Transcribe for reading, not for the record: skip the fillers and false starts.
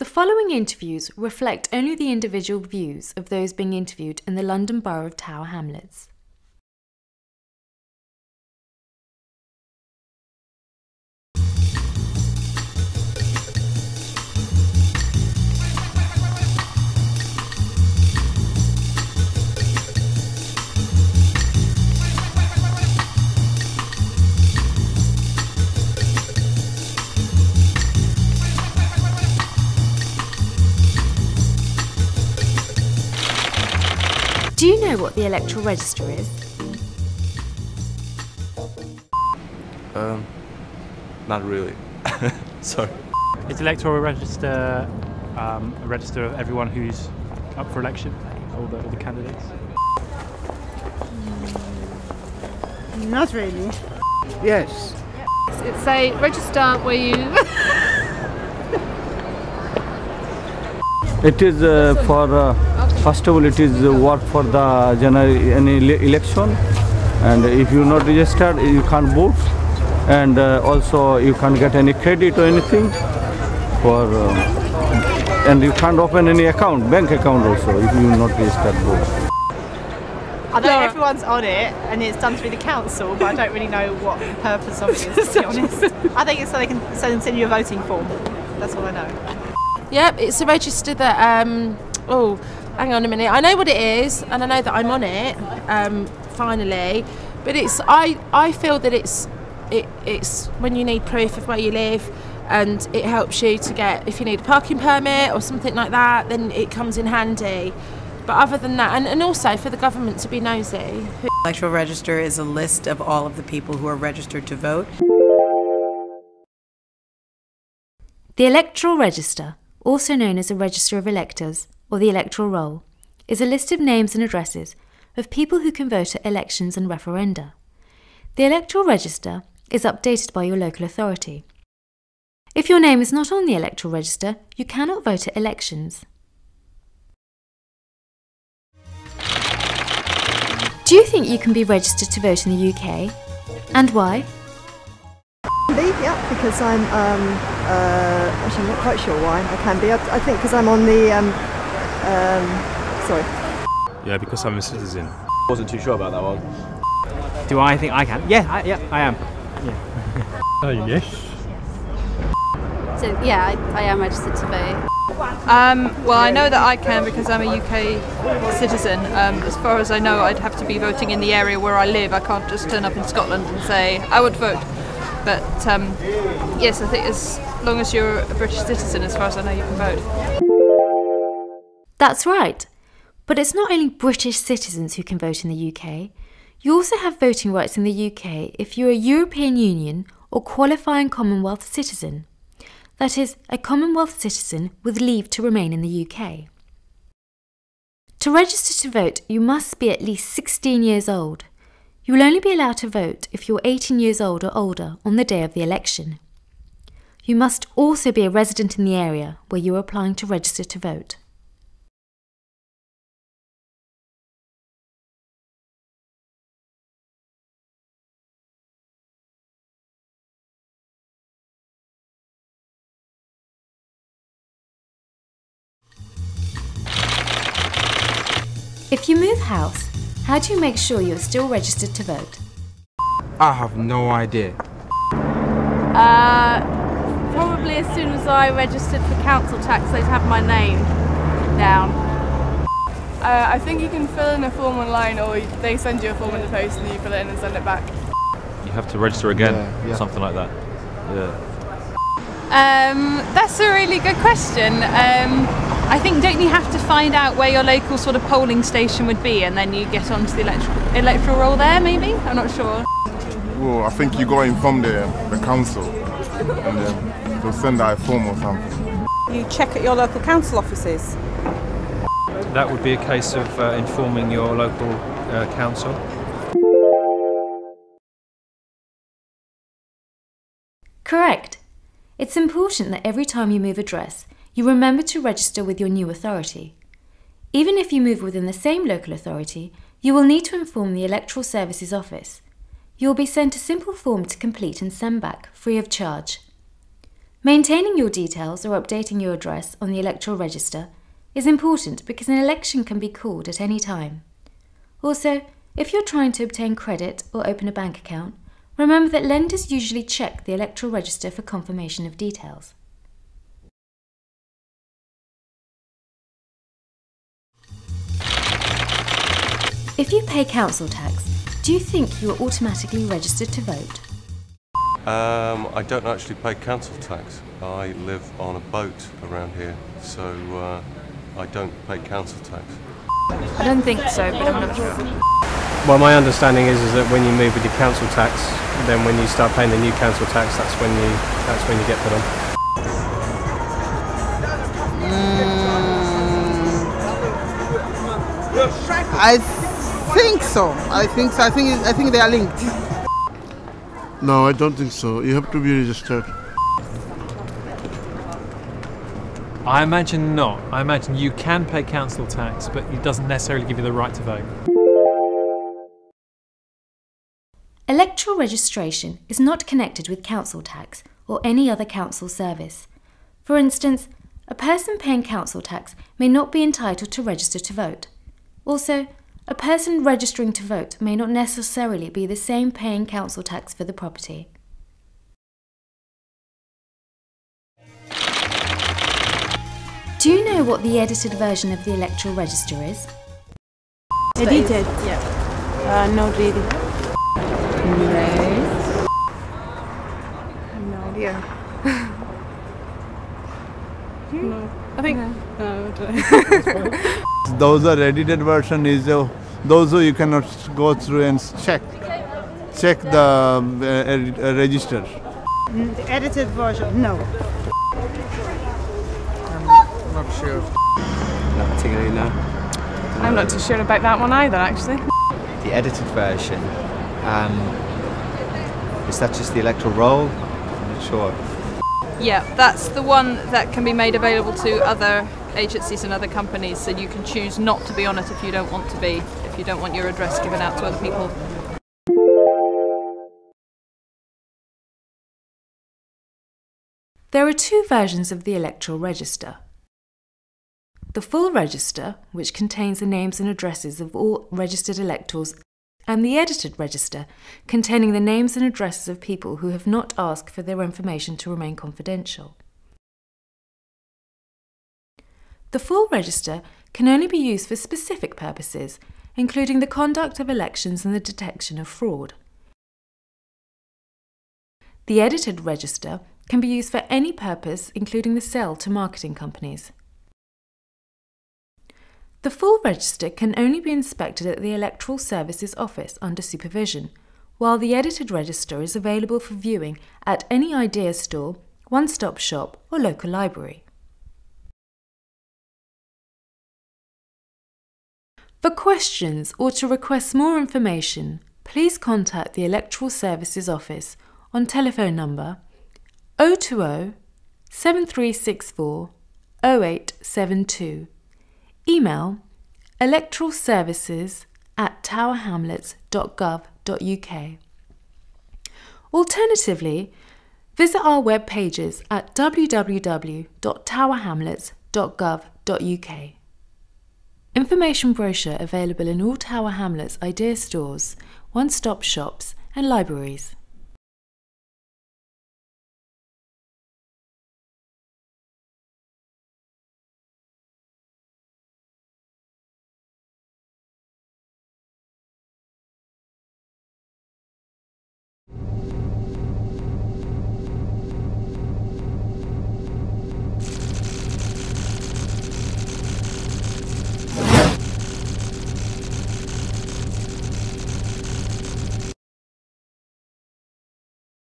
The following interviews reflect only the individual views of those being interviewed in the London Borough of Tower Hamlets. Do you know what the Electoral Register is? Not really. Sorry. Is Electoral Register a register of everyone who's up for election, all the candidates? Not really. Yes. It's a register where you... It is for, first of all, it is work for the general election, and if you not registered, you can't vote, and also you can't get any credit or anything for, and you can't open any account, bank account also, if you not registered vote. I know everyone's on it and it's done through the council, but I don't really know what the purpose of it is, to be honest. I think it's so they can send you a voting form. That's all I know. Yep, it's a register that, oh, hang on a minute. I know what it is, and I know that I'm on it, finally. But I feel that it's when you need proof of where you live, and it helps you to get, if you need a parking permit or something like that, then it comes in handy. But other than that, and also for the government to be nosy. Electoral Register is a list of all of the people who are registered to vote. The Electoral Register, also known as a Register of Electors, or the Electoral Roll, is a list of names and addresses of people who can vote at elections and referenda. The Electoral Register is updated by your local authority. If your name is not on the Electoral Register, you cannot vote at elections. Do you think you can be registered to vote in the UK? And why? Yeah, because I'm, actually I'm not quite sure why I can be. I think because I'm on the, sorry. Yeah, because I'm a citizen. Wasn't too sure about that one. Do I think I can? Yeah, I am. Yeah. Yes. So yeah, I am registered to vote. Well, I know that I can because I'm a UK citizen. As far as I know, I'd have to be voting in the area where I live. I can't just turn up in Scotland and say, I would vote. But yes, I think as long as you're a British citizen, as far as I know, you can vote. That's right. But it's not only British citizens who can vote in the UK. You also have voting rights in the UK if you're a European Union or qualifying Commonwealth citizen. That is, a Commonwealth citizen with leave to remain in the UK. To register to vote, you must be at least 16 years old. You will only be allowed to vote if you're 18 years old or older on the day of the election. You must also be a resident in the area where you are applying to register to vote. If you move house, how do you make sure you're still registered to vote? I have no idea. Probably as soon as I registered for council tax, they'd have my name down. I think you can fill in a form online, or they send you a form in the post and you fill it in and send it back. You have to register again, Yeah. something like that. Yeah. That's a really good question. I think, don't you have to find out where your local sort of polling station would be, and then you get onto the electoral roll there, maybe? I'm not sure. Well, I think you go inform the council and they'll send out a form or something. You check at your local council offices. That would be a case of informing your local council. Correct. It's important that every time you move address, you remember to register with your new authority. Even if you move within the same local authority, you will need to inform the Electoral Services Office. You will be sent a simple form to complete and send back, free of charge. Maintaining your details or updating your address on the electoral register is important because an election can be called at any time. Also, if you're trying to obtain credit or open a bank account, remember that lenders usually check the electoral register for confirmation of details. If you pay council tax, do you think you are automatically registered to vote? I don't actually pay council tax. I live on a boat around here, so I don't pay council tax. I don't think so, but I'm not sure. Well, my understanding is that when you move with your council tax, then when you start paying the new council tax, that's when you get put on. I think so. I think they are linked. No, I don't think so. You have to be registered. I imagine not. I imagine you can pay council tax, but it doesn't necessarily give you the right to vote. Electoral registration is not connected with council tax or any other council service. For instance, a person paying council tax may not be entitled to register to vote. Also, a person registering to vote may not necessarily be the same paying council tax for the property. Do you know what the edited version of the electoral register is? Edited? Yeah. Not really. No. I have no idea. No. I think. No. Those are edited version is those who you cannot go through and check the register. The edited version, no. I'm not sure. Not particularly, no. I'm not too sure about that one either, actually. The edited version, is that just the electoral roll? I'm not sure. Yeah, that's the one that can be made available to other agencies and other companies, so you can choose not to be on it if you don't want to be, if you don't want your address given out to other people. There are two versions of the electoral register. The full register, which contains the names and addresses of all registered electors, and the edited register, containing the names and addresses of people who have not asked for their information to remain confidential. The full register can only be used for specific purposes, including the conduct of elections and the detection of fraud. The edited register can be used for any purpose, including the sale to marketing companies. The full register can only be inspected at the Electoral Services Office under supervision, while the edited register is available for viewing at any idea store, one-stop shop or local library. For questions or to request more information, please contact the Electoral Services Office on telephone number 020 7364 0872. Email electoralservices@towerhamlets.gov.uk. Alternatively, visit our web pages at www.towerhamlets.gov.uk. Information brochure available in all Tower Hamlets idea stores, one-stop shops and libraries.